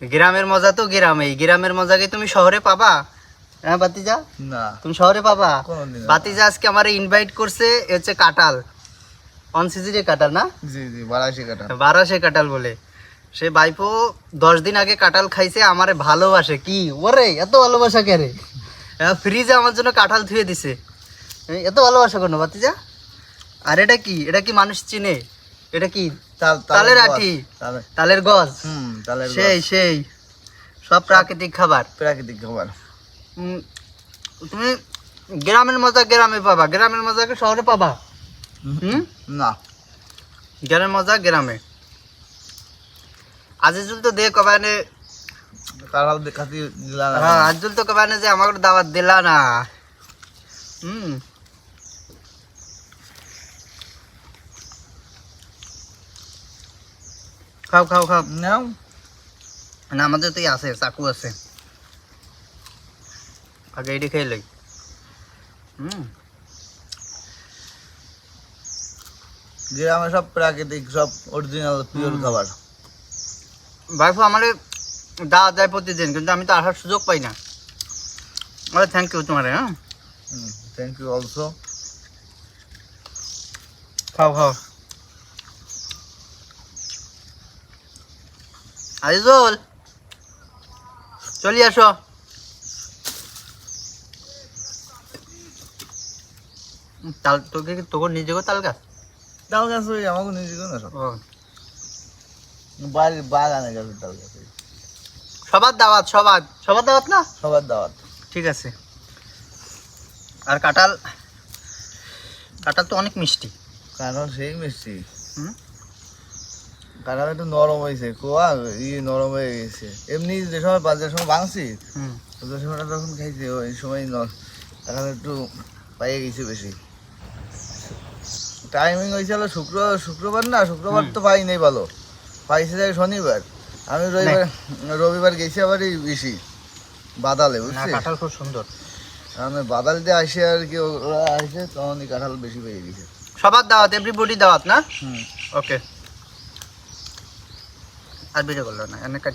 গ্রামের মজা তো গ্রামেই, গ্রামের মজা কি তুমি শহরে পাবা? হ্যাঁ বাতিজা, না তুমি শহরে পাবা? কোনোদিন না। বাতিজা আজকে আমারে ইনভাইট করছে, হচ্ছে কাঁঠাল, অন সিজনে কাঁঠাল না, জি জি 82 কাটা। 1200 কাঁঠাল বলে। সে বাইপো 10 দিন আগে কাঁঠাল খাইছে, আমারে ভালোবাসে। কি ওরে এত ভালোবাসা কে রে? ফ্রিজে আমার জন্য কাঁঠাল ধুয়ে দিছে। এত ভালোবাসা কেন বাতিজা? আর এটা কি, এটা কি মানুষ চিনে? এটা কি তালের আঠি, তালের গজ। তালের সেই সেই সব প্রাকৃতিক খাবার। প্রাকৃতিক খাবার। তুমি গ্রামের মজা গ্রামে পাবা, গ্রামের মজা কি শহরে পাবা? না, গ্রামের মজা গ্রামে। আজিজুল তো দে কবানে, কাঁঠাল দেখাতে দিলা না। হ্যাঁ আজিজুল তো কবানে যে আমাকে দাওয়াত দিলা না। খাও খাও খাও। নাও। না আমাদের তো আছে, চাকু আছে, আগে এটি খেয়ে লই। গ্রামে সব প্রাকৃতিক, সব অরিজিনাল পিওর খাবার। ভাইফু আমার দাওয়াত দেয় প্রতিদিন, কিন্তু আমি তো আসার সুযোগ পাই না। আরে থ্যাংক ইউ তোমার। হ্যাঁ থ্যাংক ইউ অলসো। খাও খাও। আজিজুল চলি আসো। তাল তোকে তোর নিজেকে তাল গাছ? তাল গাছ ওই আমাকে নিজে না সব ও বাড়ির বাগানে গেছে তাল গাছ। সবার দাওয়াত, সবার সবার দাওয়াত না? সবার দাওয়াত। ঠিক আছে। আর কাঁঠাল, কাঁঠাল তো অনেক মিষ্টি। কাঁঠাল সেই মিষ্টি। হুম কাঁঠাল একটু নরম হয়েছে, কোয়া নরম হয়ে গেছে। এমনি যে সময় বাজার সময় ভাঙছি, হুম ওই সময়টা যখন খাইছি ওই সময় কাঁঠাল একটু পাইয়ে গেছে বেশি। টাইমিং হয়েছিল শুক্রবার না, শুক্রবার তো পাই নাই ভালো, পাইছে যায় শনিবার। আমি রবিবার গেছি আবার এই বেশি বাদালে, না বুঝছি? কাঁঠাল খুব সুন্দর। আমি বাদাল দিয়ে আসে আর কি, ওরা আসে তখনই কাঁঠাল বেশি পেয়ে গেছে। সবার দাওয়াত, এভরিবডি দাওয়াত না? হুম। ওকে। আর ভিডিও করলো না, এনে